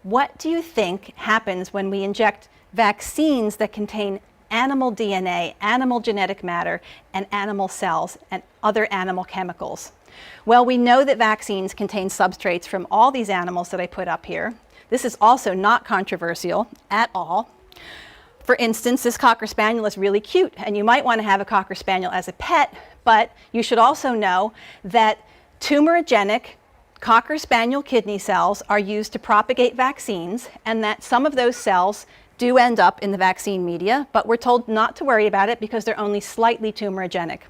What do you think happens when we inject vaccines that contain animal DNA, animal genetic matter, and animal cells, and other animal chemicals? Well, we know that vaccines contain substrates from all these animals that I put up here. This is also not controversial at all. For instance, this Cocker Spaniel is really cute, and you might want to have a Cocker Spaniel as a pet, but you should also know that tumorigenic Cocker Spaniel kidney cells are used to propagate vaccines, and that some of those cells do end up in the vaccine media, but we're told not to worry about it because they're only slightly tumorigenic.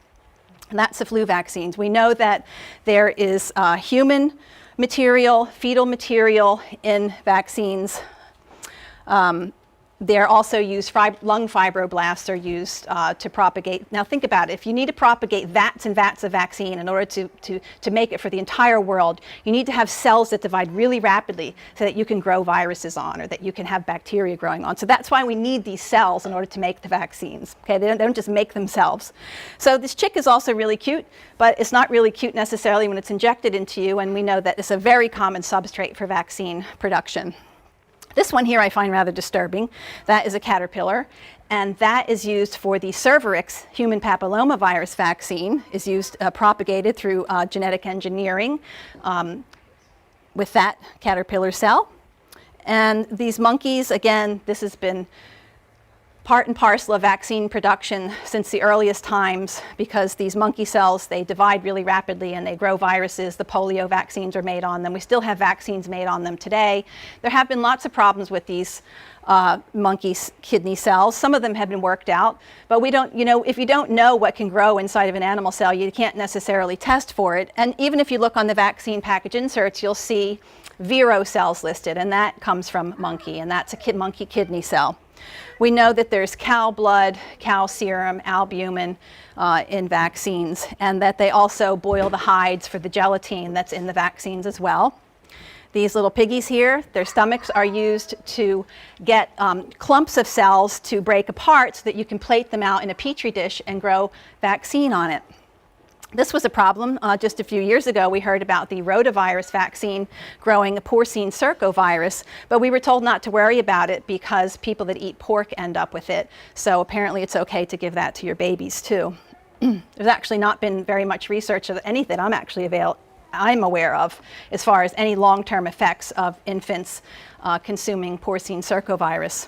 And that's the flu vaccines. We know that there is human material, fetal material in vaccines. They're also used, lung fibroblasts are used to propagate. Now think about it, if you need to propagate vats and vats of vaccine in order to make it for the entire world, you need to have cells that divide really rapidly so that you can grow viruses on or that you can have bacteria growing on. So that's why we need these cells in order to make the vaccines. Okay, they don't just make themselves. So this chick is also really cute, but it's not really cute necessarily when it's injected into you, and we know that it's a very common substrate for vaccine production. This one here I find rather disturbing. That is a caterpillar, and that is used for the Cervarix human papillomavirus vaccine, is used, propagated through genetic engineering with that caterpillar cell. And these monkeys, again, this has been part and parcel of vaccine production since the earliest times, because these monkey cells, they divide really rapidly and they grow viruses. The polio vaccines are made on them. We still have vaccines made on them today. There have been lots of problems with these monkey kidney cells. Some of them have been worked out, but we don't, if you don't know what can grow inside of an animal cell, you can't necessarily test for it. And even if you look on the vaccine package inserts, you'll see Vero cells listed, and that comes from monkey, and that's a monkey kidney cell. We know that there's cow blood, cow serum, albumin in vaccines, and that they also boil the hides for the gelatin that's in the vaccines as well. These little piggies here, their stomachs are used to get clumps of cells to break apart so that you can plate them out in a petri dish and grow vaccine on it. This was a problem. Just a few years ago, we heard about the rotavirus vaccine growing a porcine circovirus, but we were told not to worry about it because people that eat pork end up with it. So apparently it's okay to give that to your babies too. There's actually not been very much research of any that I'm aware of as far as any long-term effects of infants consuming porcine circovirus.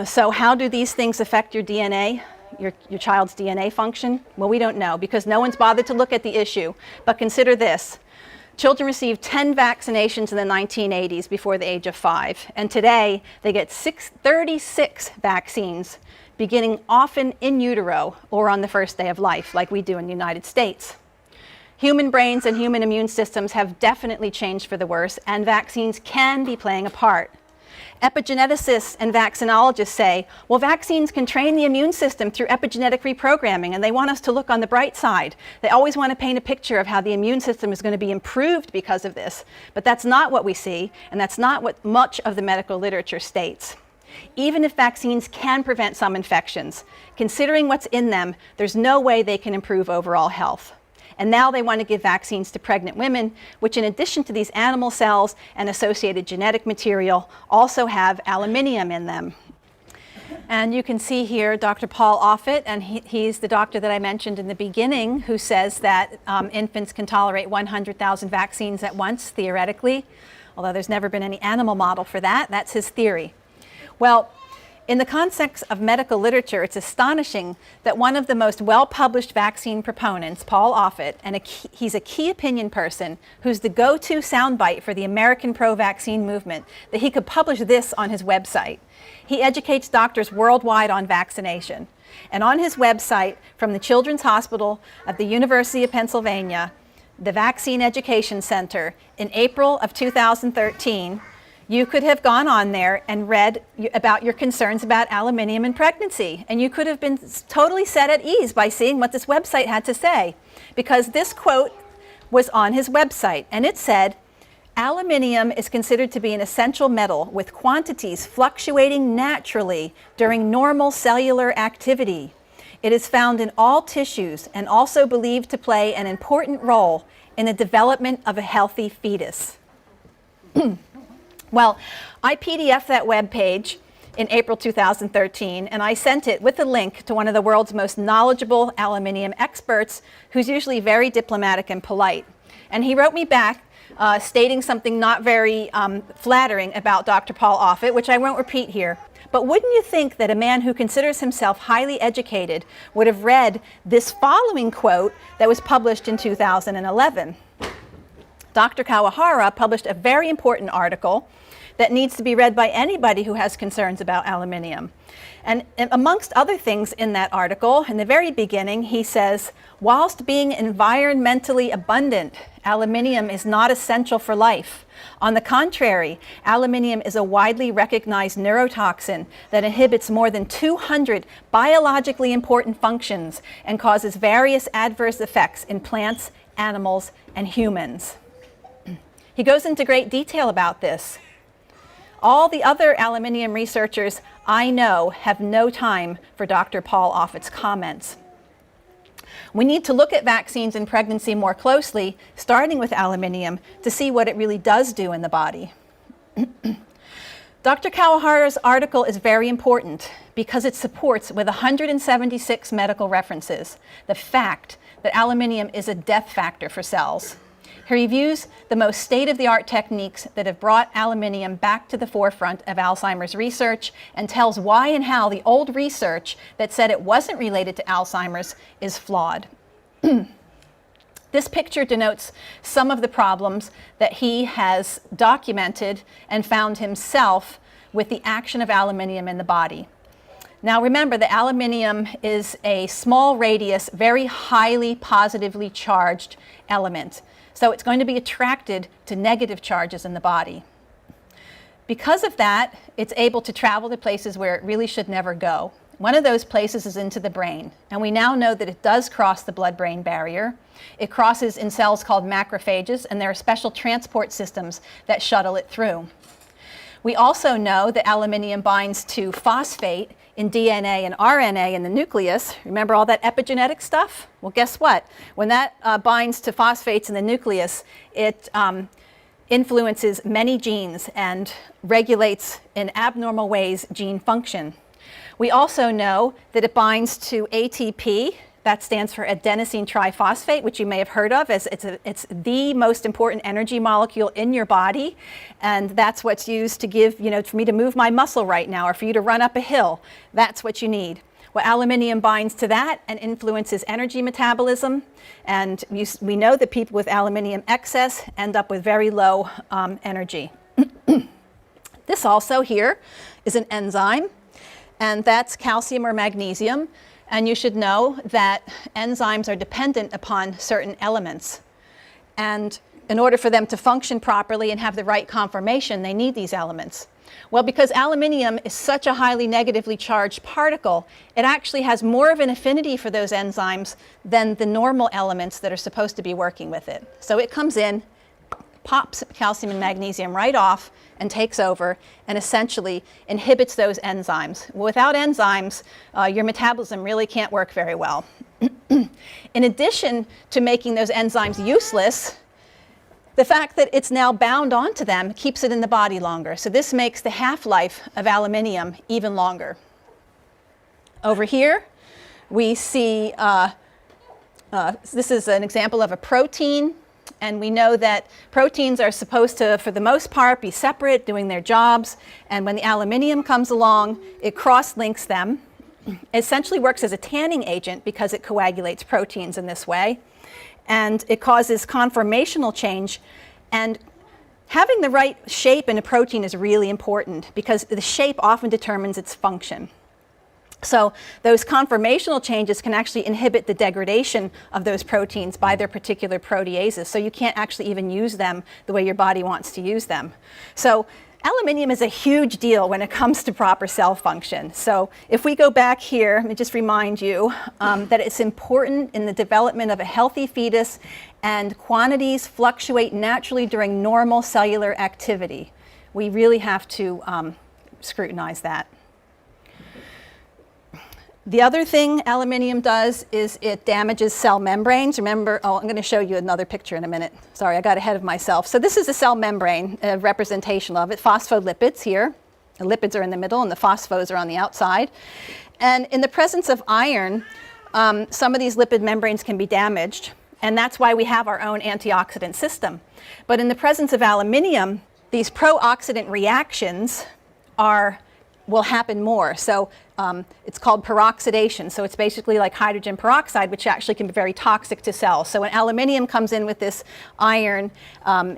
So how do these things affect your DNA? Your child's DNA function? Well, we don't know because no one's bothered to look at the issue. But consider this. Children received 10 vaccinations in the 1980s before the age of 5. And today, they get 36 vaccines, beginning often in utero or on the first day of life, like we do in the United States. Human brains and human immune systems have definitely changed for the worse, and vaccines can be playing a part. Epigeneticists and vaccinologists say, well, vaccines can train the immune system through epigenetic reprogramming, and they want us to look on the bright side. They always want to paint a picture of how the immune system is going to be improved because of this. But that's not what we see, and that's not what much of the medical literature states. Even if vaccines can prevent some infections, considering what's in them, there's no way they can improve overall health. And now they want to give vaccines to pregnant women, which in addition to these animal cells and associated genetic material, also have aluminium in them. And you can see here Dr. Paul Offit, and he's the doctor that I mentioned in the beginning, who says that infants can tolerate 100,000 vaccines at once, theoretically, although there's never been any animal model for that. That's his theory. Well, in the context of medical literature, it's astonishing that one of the most well-published vaccine proponents, Paul Offit, and he's a key opinion person who's the go-to soundbite for the American pro-vaccine movement, that he could publish this on his website. He educates doctors worldwide on vaccination. And on his website, from the Children's Hospital at the University of Pennsylvania, the Vaccine Education Center, in April of 2013, you could have gone on there and read about your concerns about aluminium in pregnancy, and you could have been totally set at ease by seeing what this website had to say, because this quote was on his website, and it said, "Aluminium is considered to be an essential metal with quantities fluctuating naturally during normal cellular activity. It is found in all tissues and also believed to play an important role in the development of a healthy fetus." Well, I PDF'd that web page in April 2013, and I sent it with a link to one of the world's most knowledgeable aluminium experts, who's usually very diplomatic and polite. And he wrote me back stating something not very flattering about Dr. Paul Offit, which I won't repeat here. But wouldn't you think that a man who considers himself highly educated would have read this following quote that was published in 2011? Dr. Kawahara published a very important article that needs to be read by anybody who has concerns about aluminium. And amongst other things in that article, in the very beginning, he says, whilst being environmentally abundant, aluminium is not essential for life. On the contrary, aluminium is a widely recognized neurotoxin that inhibits more than 200 biologically important functions and causes various adverse effects in plants, animals, and humans. He goes into great detail about this. All the other aluminium researchers I know have no time for Dr. Paul Offit's comments. We need to look at vaccines and pregnancy more closely, starting with aluminium, to see what it really does do in the body. Dr. Kawahara's article is very important because it supports, with 176 medical references, the fact that aluminium is a death factor for cells. He reviews the most state-of-the-art techniques that have brought aluminium back to the forefront of Alzheimer's research and tells why and how the old research that said it wasn't related to Alzheimer's is flawed. This picture denotes some of the problems that he has documented and found himself with the action of aluminium in the body. Now remember that aluminium is a small radius, very highly positively charged element. So it's going to be attracted to negative charges in the body. Because of that, it's able to travel to places where it really should never go. One of those places is into the brain, and we now know that it does cross the blood-brain barrier. It crosses in cells called macrophages, and there are special transport systems that shuttle it through. We also know that aluminium binds to phosphate in DNA and RNA in the nucleus. Remember all that epigenetic stuff? Well, guess what? When that binds to phosphates in the nucleus, it influences many genes and regulates in abnormal ways gene function. We also know that it binds to ATP. That stands for adenosine triphosphate, which you may have heard of as it's the most important energy molecule in your body. And that's what's used to give, for me to move my muscle right now or for you to run up a hill. That's what you need. Well, aluminium binds to that and influences energy metabolism. And we know that people with aluminium excess end up with very low energy. This also here is an enzyme, and that's calcium or magnesium. And you should know that enzymes are dependent upon certain elements. And in order for them to function properly and have the right conformation, they need these elements. Well, because aluminium is such a highly negatively charged particle, it actually has more of an affinity for those enzymes than the normal elements that are supposed to be working with it. So it comes in, pops calcium and magnesium right off and takes over and essentially inhibits those enzymes. Without enzymes, your metabolism really can't work very well. In addition to making those enzymes useless, the fact that it's now bound onto them keeps it in the body longer. So this makes the half-life of aluminium even longer. Over here, we see, this is an example of a protein. And we know that proteins are supposed to, for the most part, be separate, doing their jobs. And when the aluminium comes along, it cross-links them. It essentially works as a tanning agent because it coagulates proteins in this way. And it causes conformational change. And having the right shape in a protein is really important because the shape often determines its function. So those conformational changes can actually inhibit the degradation of those proteins by their particular proteases. So you can't actually even use them the way your body wants to use them. So aluminium is a huge deal when it comes to proper cell function. So if we go back here, let me just remind you that it's important in the development of a healthy fetus, and quantities fluctuate naturally during normal cellular activity. We really have to scrutinize that. The other thing aluminium does is it damages cell membranes. Remember, oh, I'm going to show you another picture in a minute. Sorry, I got ahead of myself. So this is a cell membrane, a representation of it. Phospholipids here. The lipids are in the middle and the phosphos are on the outside. And in the presence of iron, some of these lipid membranes can be damaged. And that's why we have our own antioxidant system. But in the presence of aluminium, these pro-oxidant reactions will happen more. So it's called peroxidation. So it's basically like hydrogen peroxide, which actually can be very toxic to cells. So when aluminium comes in with this iron,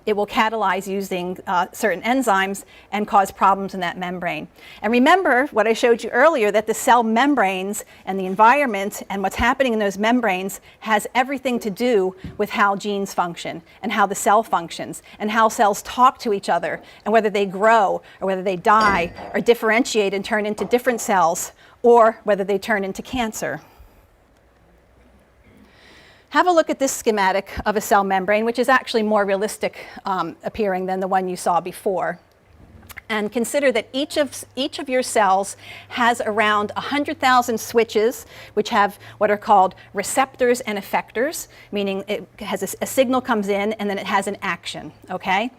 it will catalyze using certain enzymes and cause problems in that membrane. And remember what I showed you earlier, that the cell membranes and the environment and what's happening in those membranes has everything to do with how genes function and how the cell functions and how cells talk to each other and whether they grow or whether they die or differentiate and turn into different cells, or whether they turn into cancer. Have a look at this schematic of a cell membrane, which is actually more realistic appearing than the one you saw before. And consider that each of your cells has around 100,000 switches, which have what are called receptors and effectors, meaning it has a signal comes in and then it has an action, okay?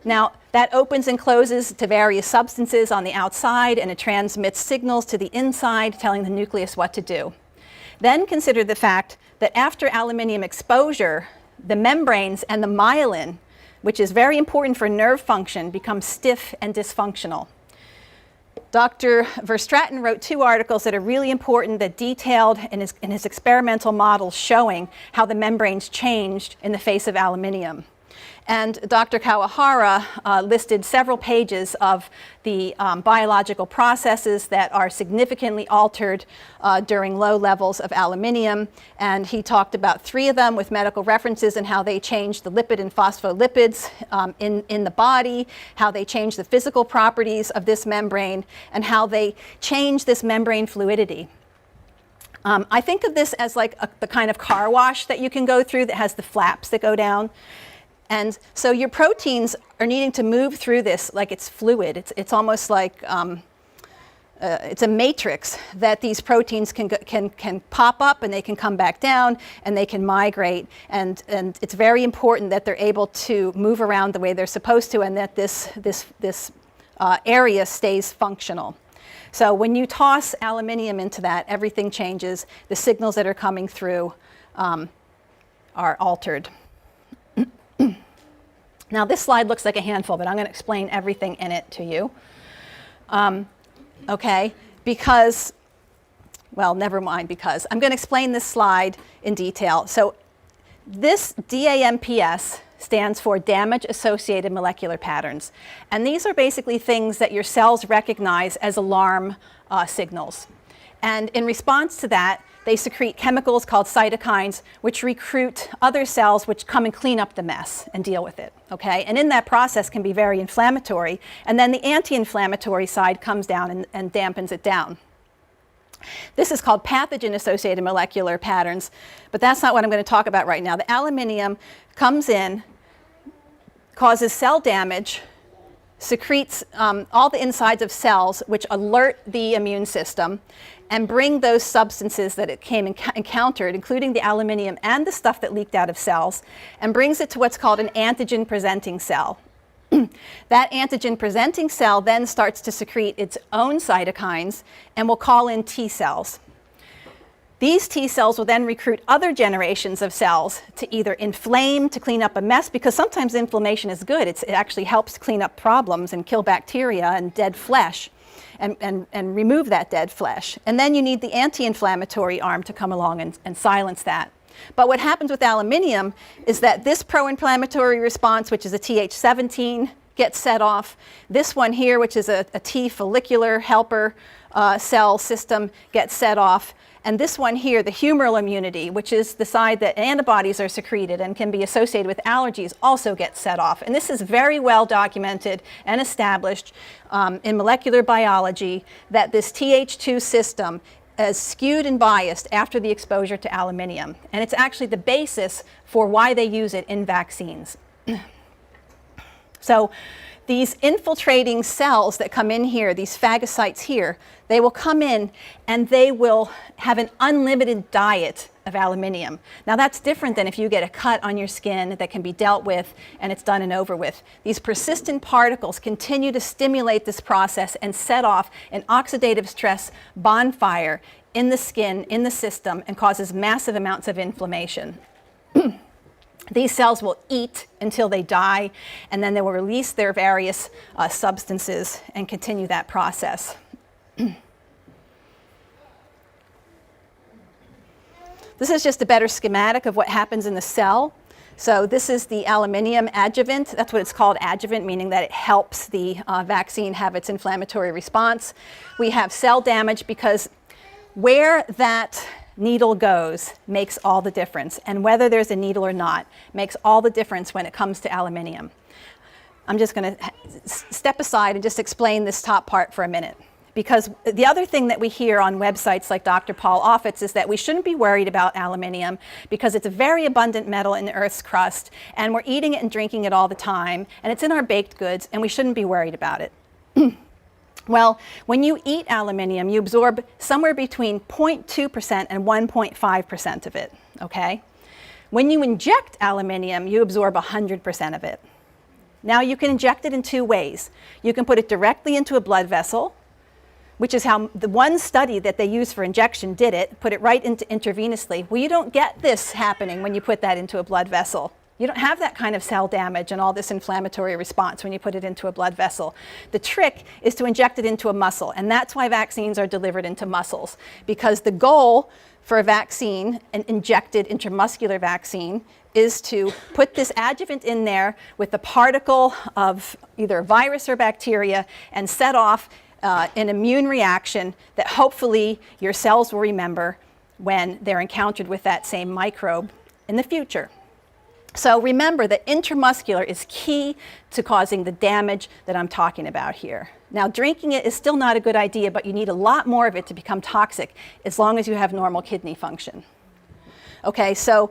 Now, that opens and closes to various substances on the outside, and it transmits signals to the inside, telling the nucleus what to do. Then consider the fact that after aluminium exposure, the membranes and the myelin, which is very important for nerve function, become stiff and dysfunctional. Dr. Verstraeten wrote 2 articles that are really important that detailed in his experimental models showing how the membranes changed in the face of aluminium. And Dr. Kawahara listed several pages of the biological processes that are significantly altered during low levels of aluminium. And he talked about 3 of them with medical references and how they change the lipid and phospholipids in the body, how they change the physical properties of this membrane, and how they change this membrane fluidity. I think of this as like the kind of car wash that you can go through that has the flaps that go down. And so your proteins are needing to move through this like it's fluid. It's almost like it's a matrix that these proteins can pop up and they can come back down and they can migrate. And it's very important that they're able to move around the way they're supposed to and that this area stays functional. So when you toss aluminium into that, everything changes. The signals that are coming through are altered. Now this slide looks like a handful, but I'm going to explain everything in it to you. Okay, because, well, never mind because. I'm going to explain this slide in detail. So this DAMPS stands for damage-associated molecular patterns. And these are basically things that your cells recognize as alarm signals. And in response to that, they secrete chemicals called cytokines, which recruit other cells which come and clean up the mess and deal with it, okay? And in that process can be very inflammatory. And then the anti-inflammatory side comes down and dampens it down. This is called pathogen-associated molecular patterns, but that's not what I'm going to talk about right now. The aluminium comes in, causes cell damage, secretes all the insides of cells which alert the immune system and bring those substances that it encountered, including the aluminium and the stuff that leaked out of cells, and brings it to what's called an antigen-presenting cell. That antigen-presenting cell then starts to secrete its own cytokines and will call in T cells. These T cells will then recruit other generations of cells to either inflame to clean up a mess, because sometimes inflammation is good. It actually helps clean up problems and kill bacteria and dead flesh and remove that dead flesh. And then you need the anti-inflammatory arm to come along and silence that. But what happens with aluminium is that this pro-inflammatory response, which is a Th17, gets set off. This one here, which is a T follicular helper cell system, gets set off. And this one here, the humoral immunity, which is the side that antibodies are secreted and can be associated with allergies, also gets set off. And this is very well documented and established in molecular biology that this Th2 system is skewed and biased after the exposure to aluminium. And it's actually the basis for why they use it in vaccines. So these infiltrating cells that come in here, these phagocytes here, they will come in and they will have an unlimited diet of aluminium. Now that's different than if you get a cut on your skin that can be dealt with and it's done and over with. These persistent particles continue to stimulate this process and set off an oxidative stress bonfire in the skin, in the system, and causes massive amounts of inflammation. These cells will eat until they die, and then they will release their various substances and continue that process. This is just a better schematic of what happens in the cell. So this is the aluminium adjuvant. That's what it's called, adjuvant, meaning that it helps the vaccine have its inflammatory response. We have cell damage because where that needle goes makes all the difference, and whether there's a needle or not makes all the difference when it comes to aluminium. I'm just going to step aside and just explain this top part for a minute, because the other thing that we hear on websites like Dr. Paul Offit's is that we shouldn't be worried about aluminium because it's a very abundant metal in the Earth's crust, and we're eating it and drinking it all the time, and it's in our baked goods, and we shouldn't be worried about it. Well, when you eat aluminium, you absorb somewhere between 0.2% and 1.5% of it, okay? When you inject aluminium, you absorb 100% of it. Now, you can inject it in two ways. You can put it directly into a blood vessel, which is how the one study that they used for injection did it, put it right into intravenously. Well, you don't get this happening when you put that into a blood vessel. You don't have that kind of cell damage and all this inflammatory response when you put it into a blood vessel. The trick is to inject it into a muscle, and that's why vaccines are delivered into muscles, because the goal for a vaccine, an injected intramuscular vaccine, is to put this adjuvant in there with a particle of either a virus or bacteria and set off an immune reaction that hopefully your cells will remember when they're encountered with that same microbe in the future. So remember that intramuscular is key to causing the damage that I'm talking about here. Now, drinking it is still not a good idea, but you need a lot more of it to become toxic as long as you have normal kidney function. Okay, so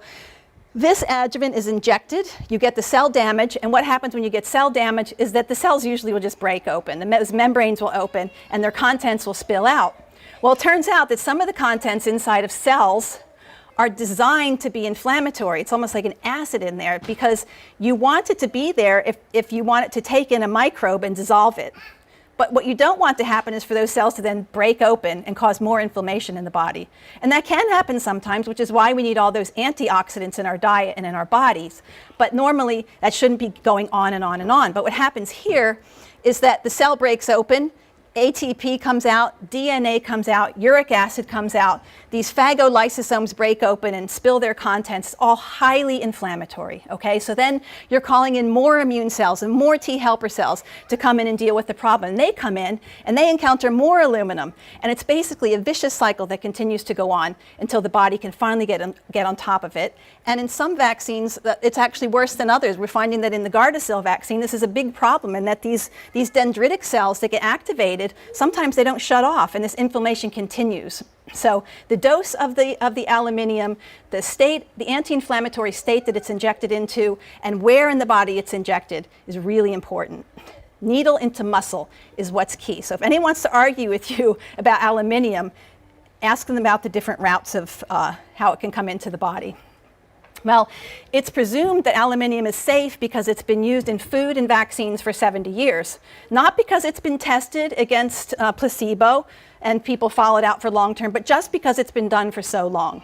this adjuvant is injected, you get the cell damage, and what happens when you get cell damage is that the cells usually will just break open. The membranes will open and their contents will spill out. Well, it turns out that some of the contents inside of cells are designed to be inflammatory. It's almost like an acid in there because you want it to be there if you want it to take in a microbe and dissolve it. But what you don't want to happen is for those cells to then break open and cause more inflammation in the body. And that can happen sometimes, which is why we need all those antioxidants in our diet and in our bodies. But normally that shouldn't be going on and on and on. But what happens here is that the cell breaks open, ATP comes out, DNA comes out, uric acid comes out. These phagolysosomes break open and spill their contents, all highly inflammatory, okay? So then you're calling in more immune cells and more T helper cells to come in and deal with the problem. And they come in and they encounter more aluminum. And it's basically a vicious cycle that continues to go on until the body can finally get on top of it. And in some vaccines, it's actually worse than others. We're finding that in the Gardasil vaccine, this is a big problem, and that these dendritic cells that get activated, sometimes they don't shut off, and this inflammation continues. So the dose of the aluminium, the anti-inflammatory state that it's injected into, and where in the body it's injected is really important. Needle into muscle is what's key. So if anyone wants to argue with you about aluminium, ask them about the different routes of how it can come into the body. Well, it's presumed that aluminium is safe because it's been used in food and vaccines for 70 years. Not because it's been tested against placebo and people followed out for long term, but just because it's been done for so long.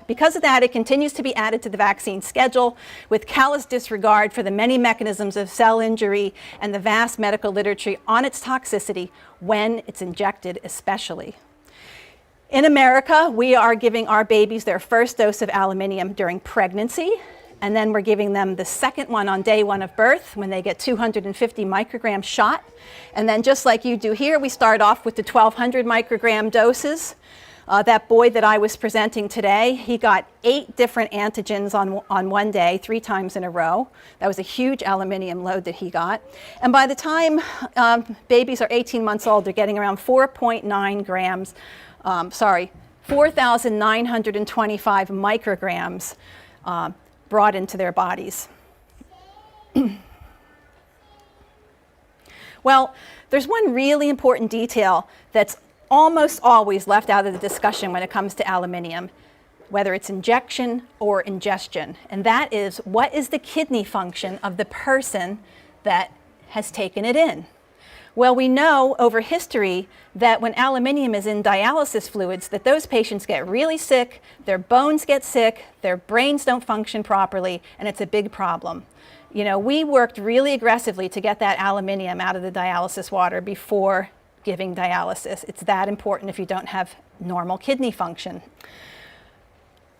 Because of that, it continues to be added to the vaccine schedule with callous disregard for the many mechanisms of cell injury and the vast medical literature on its toxicity when it's injected especially. In America, we are giving our babies their first dose of aluminium during pregnancy, and then we're giving them the second one on day 1 of birth when they get 250 microgram shot. And then just like you do here, we start off with the 1200 microgram doses. That boy that I was presenting today, he got 8 different antigens on one day, 3 times in a row. That was a huge aluminium load that he got. And by the time babies are 18 months old, they're getting around 4.9 grams 4,925 micrograms brought into their bodies. Well, there's one really important detail that's almost always left out of the discussion when it comes to aluminium, whether it's injection or ingestion, and that is, what is the kidney function of the person that has taken it in? Well, we know over history that when aluminium is in dialysis fluids, that those patients get really sick, their bones get sick, their brains don't function properly, and it's a big problem. You know, we worked really aggressively to get that aluminium out of the dialysis water before giving dialysis. It's that important if you don't have normal kidney function.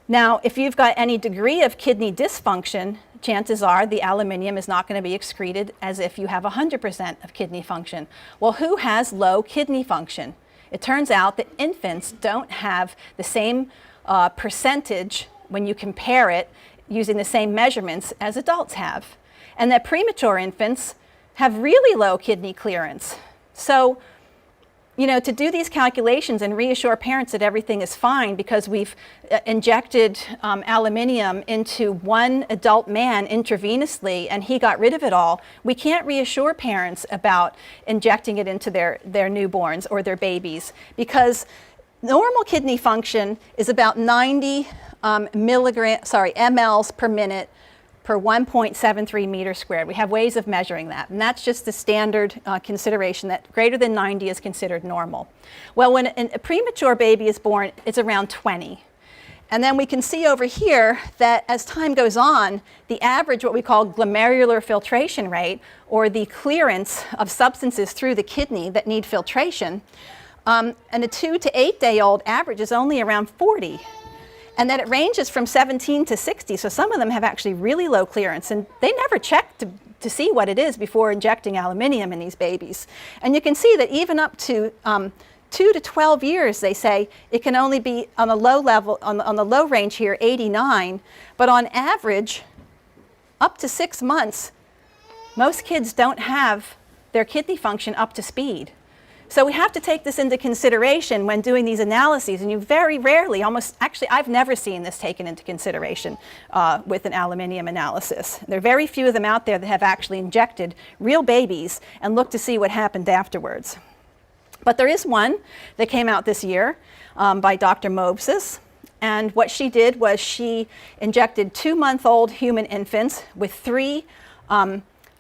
Now, if you've got any degree of kidney dysfunction, chances are the aluminium is not going to be excreted as if you have 100% of kidney function. Well, who has low kidney function? It turns out that infants don't have the same percentage when you compare it using the same measurements as adults have. And that premature infants have really low kidney clearance. So, you know, to do these calculations and reassure parents that everything is fine because we've injected aluminium into one adult man intravenously and he got rid of it all, we can't reassure parents about injecting it into their newborns or their babies, because normal kidney function is about 90 mLs per minute per 1.73 meters squared. We have ways of measuring that, and that's just the standard consideration that greater than 90 is considered normal. Well, when a premature baby is born, it's around 20. And then we can see over here that as time goes on, the average, what we call glomerular filtration rate, or the clearance of substances through the kidney that need filtration, and a 2 to 8 day old average is only around 40. And that it ranges from 17 to 60, so some of them have actually really low clearance, and they never check to see what it is before injecting aluminium in these babies. And you can see that even up to 2 to 12 years, they say, it can only be on a low level, on the low range here, 89, but on average, up to 6 months, most kids don't have their kidney function up to speed. So we have to take this into consideration when doing these analyses, and you very rarely, actually I've never seen this taken into consideration with an aluminium analysis. There are very few of them out there that have actually injected real babies and looked to see what happened afterwards. But there is one that came out this year by Dr. Moses, and what she did was she injected 2-month-old human infants with 3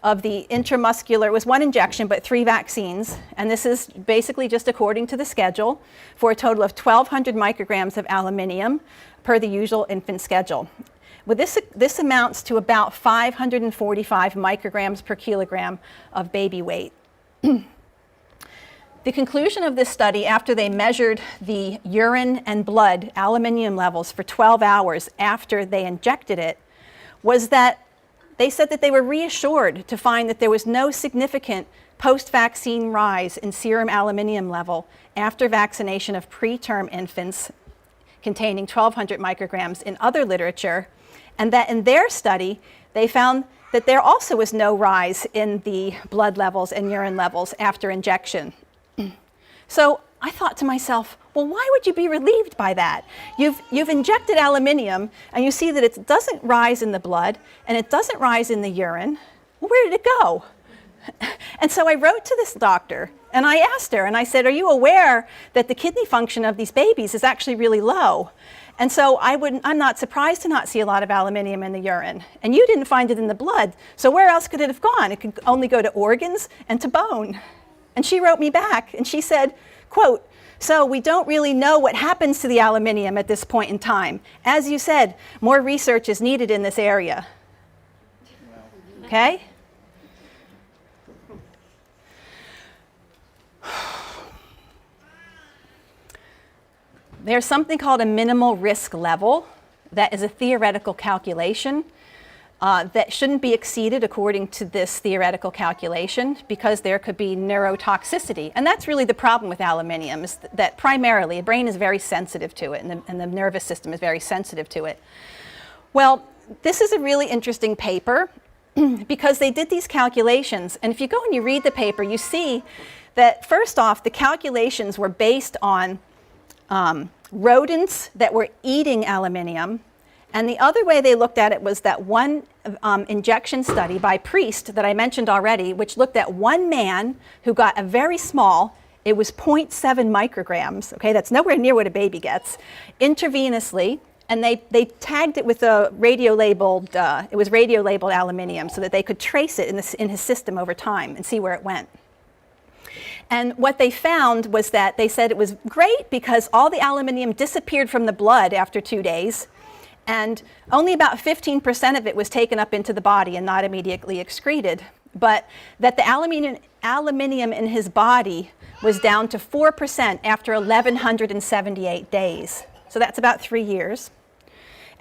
of the intramuscular, it was 1 injection, but 3 vaccines. And this is basically just according to the schedule for a total of 1,200 micrograms of aluminium per the usual infant schedule. Well, this amounts to about 545 micrograms per kilogram of baby weight. The conclusion of this study, after they measured the urine and blood aluminium levels for 12 hours after they injected it, was that they said that they were reassured to find that there was no significant post-vaccine rise in serum aluminium level after vaccination of preterm infants containing 1,200 micrograms in other literature, and that in their study, they found that there also was no rise in the blood levels and urine levels after injection. So I thought to myself, well, why would you be relieved by that? You've injected aluminium, and you see that it doesn't rise in the blood, and it doesn't rise in the urine. Well, where did it go? And so I wrote to this doctor, and I asked her, and I said, are you aware that the kidney function of these babies is actually really low? And so I'm not surprised to not see a lot of aluminium in the urine. And you didn't find it in the blood, so where else could it have gone? It could only go to organs and to bone. And she wrote me back, and she said, quote, so we don't really know what happens to the aluminium at this point in time. As you said, more research is needed in this area. Okay? There's something called a minimal risk level that is a theoretical calculation that shouldn't be exceeded according to this theoretical calculation, because there could be neurotoxicity. And that's really the problem with aluminium, is that primarily the brain is very sensitive to it, and the nervous system is very sensitive to it. Well, this is a really interesting paper because they did these calculations, and if you go and you read the paper, you see that first off, the calculations were based on rodents that were eating aluminium And the other way they looked at it was that one injection study by Priest that I mentioned already, which looked at one man who got a very small, it was 0.7 micrograms, okay, that's nowhere near what a baby gets, intravenously, and they tagged it with a radio-labeled, it was radio-labeled aluminium so that they could trace it in his system over time and see where it went. And what they found was that they said it was great because all the aluminium disappeared from the blood after 2 days, and only about 15% of it was taken up into the body and not immediately excreted. But that the aluminium in his body was down to 4% after 1,178 days. So that's about 3 years.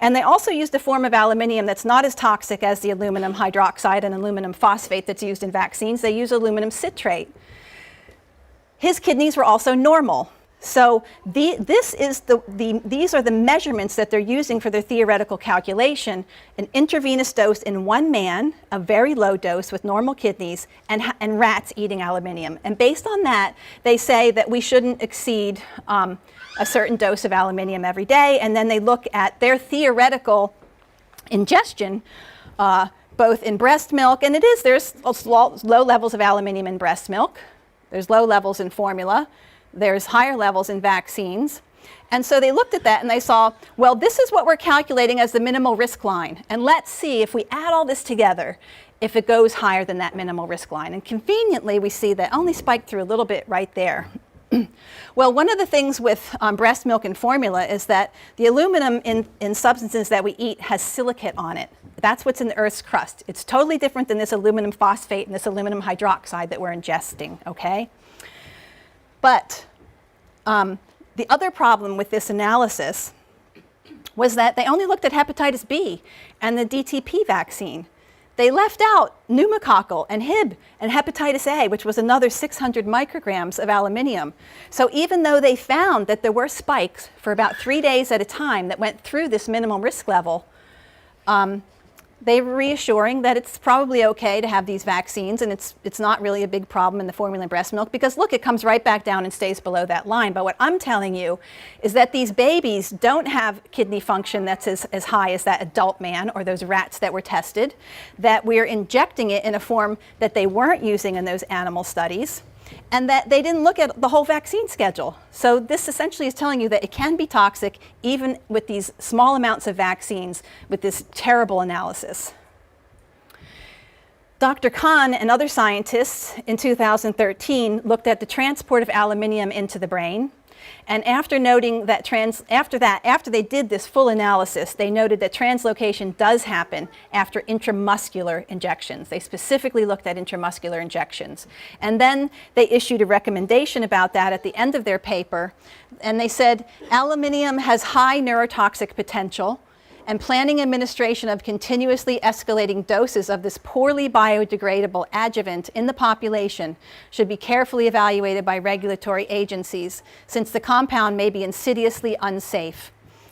And they also used a form of aluminium that's not as toxic as the aluminum hydroxide and aluminum phosphate that's used in vaccines. They use aluminum citrate. His kidneys were also normal. So these are the measurements that they're using for their theoretical calculation: an intravenous dose in one man, a very low dose with normal kidneys, and rats eating aluminium. And based on that, they say that we shouldn't exceed a certain dose of aluminium every day. And then they look at their theoretical ingestion, both in breast milk, and there's low levels of aluminium in breast milk. There's low levels in formula. There's higher levels in vaccines. And so they looked at that and they saw, well, this is what we're calculating as the minimal risk line. And let's see if we add all this together, if it goes higher than that minimal risk line. And conveniently, we see that only spiked through a little bit right there. Well, one of the things with breast milk and formula is that the aluminum in substances that we eat has silicate on it. That's what's in the Earth's crust. It's totally different than this aluminum phosphate and this aluminum hydroxide that we're ingesting, okay? But the other problem with this analysis was that they only looked at hepatitis B and the DTP vaccine. They left out pneumococcal and Hib and hepatitis A, which was another 600 micrograms of aluminium. So even though they found that there were spikes for about 3 days at a time that went through this minimum risk level, they were reassuring that it's probably okay to have these vaccines, and it's not really a big problem in the formula and breast milk because, look, it comes right back down and stays below that line. But what I'm telling you is that these babies don't have kidney function that's as high as that adult man or those rats that were tested, that we're injecting it in a form that they weren't using in those animal studies, and that they didn't look at the whole vaccine schedule. So this essentially is telling you that it can be toxic even with these small amounts of vaccines with this terrible analysis. Dr. Kahn and other scientists in 2013 looked at the transport of aluminium into the brain. And after noting that after they did this full analysis, they noted that translocation does happen after intramuscular injections. They specifically looked at intramuscular injections. And then they issued a recommendation about that at the end of their paper. And they said, aluminium has high neurotoxic potential, and planning administration of continuously escalating doses of this poorly biodegradable adjuvant in the population should be carefully evaluated by regulatory agencies, since the compound may be insidiously unsafe.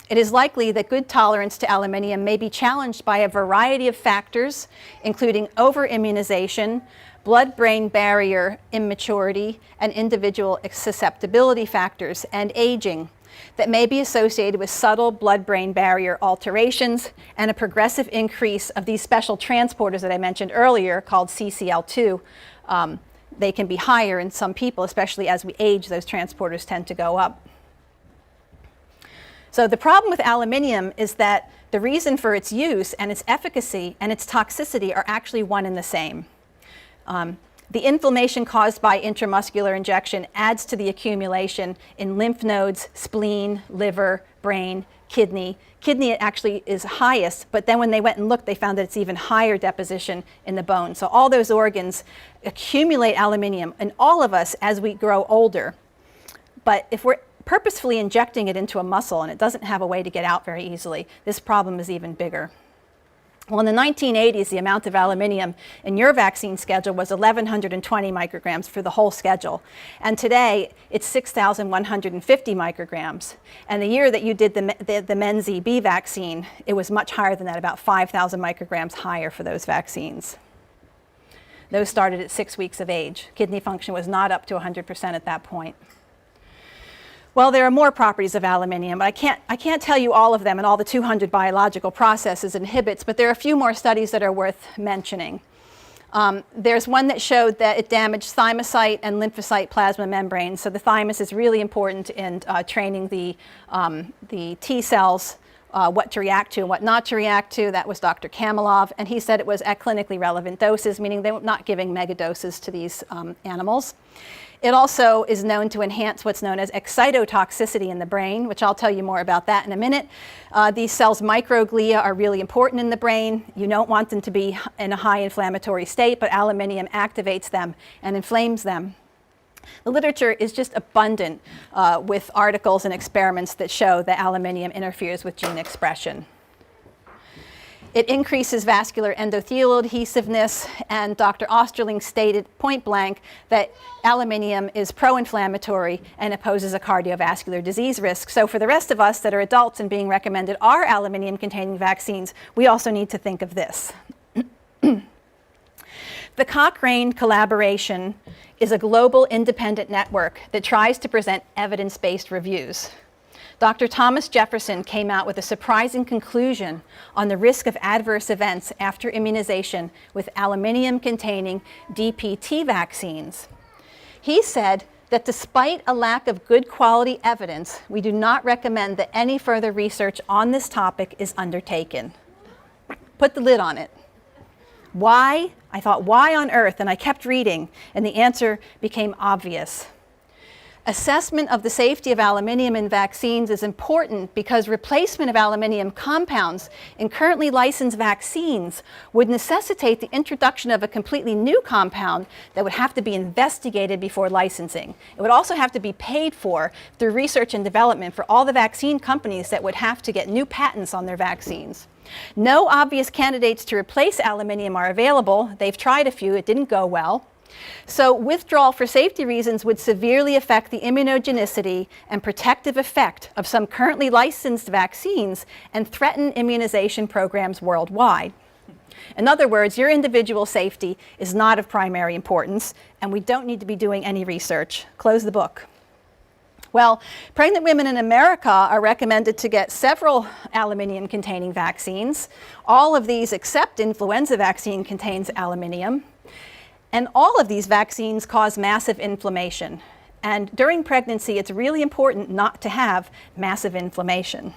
It is likely that good tolerance to aluminium may be challenged by a variety of factors, including over-immunization, blood-brain barrier immaturity, and individual susceptibility factors, and aging, that may be associated with subtle blood-brain barrier alterations and a progressive increase of these special transporters that I mentioned earlier called CCL2. They can be higher in some people, especially as we age, those transporters tend to go up. So the problem with aluminium is that the reason for its use and its efficacy and its toxicity are actually one and the same. The inflammation caused by intramuscular injection adds to the accumulation in lymph nodes, spleen, liver, brain, kidney. Kidney actually is highest, but then when they went and looked, they found that it's even higher deposition in the bone. So all those organs accumulate aluminium in all of us as we grow older. But if we're purposefully injecting it into a muscle and it doesn't have a way to get out very easily, this problem is even bigger. Well, in the 1980s, the amount of aluminium in your vaccine schedule was 1,120 micrograms for the whole schedule. And today, it's 6,150 micrograms. And the year that you did the men's EB vaccine, it was much higher than that, about 5,000 micrograms higher for those vaccines. Those started at 6 weeks of age. Kidney function was not up to 100% at that point. Well, there are more properties of aluminium, but I can't tell you all of them and all the 200 biological processes it inhibits, but there are a few more studies that are worth mentioning. There's one that showed that it damaged thymocyte and lymphocyte plasma membranes. So the thymus is really important in training the T cells what to react to and what not to react to. That was Dr. Kamalov, and he said it was at clinically relevant doses, meaning they were not giving megadoses to these animals. It also is known to enhance what's known as excitotoxicity in the brain, which I'll tell you more about that in a minute. These cells, microglia, are really important in the brain. You don't want them to be in a high inflammatory state, but aluminium activates them and inflames them. The literature is just abundant with articles and experiments that show that aluminium interferes with gene expression. It increases vascular endothelial adhesiveness, and Dr. Osterling stated point blank that aluminium is pro-inflammatory and it poses a cardiovascular disease risk. So for the rest of us that are adults and being recommended our aluminium-containing vaccines, we also need to think of this. The Cochrane Collaboration is a global independent network that tries to present evidence-based reviews. Dr. Thomas Jefferson came out with a surprising conclusion on the risk of adverse events after immunization with aluminium-containing DPT vaccines. He said that despite a lack of good quality evidence, we do not recommend that any further research on this topic is undertaken. Put the lid on it. Why? I thought, why on earth? And I kept reading, and the answer became obvious. Assessment of the safety of aluminium in vaccines is important because replacement of aluminium compounds in currently licensed vaccines would necessitate the introduction of a completely new compound that would have to be investigated before licensing. It would also have to be paid for through research and development for all the vaccine companies that would have to get new patents on their vaccines. No obvious candidates to replace aluminium are available. They've tried a few, it didn't go well. So withdrawal for safety reasons would severely affect the immunogenicity and protective effect of some currently licensed vaccines and threaten immunization programs worldwide. In other words, your individual safety is not of primary importance, and we don't need to be doing any research. Close the book. Well, pregnant women in America are recommended to get several aluminium-containing vaccines. All of these except influenza vaccine contains aluminium. And all of these vaccines cause massive inflammation. And during pregnancy, it's really important not to have massive inflammation.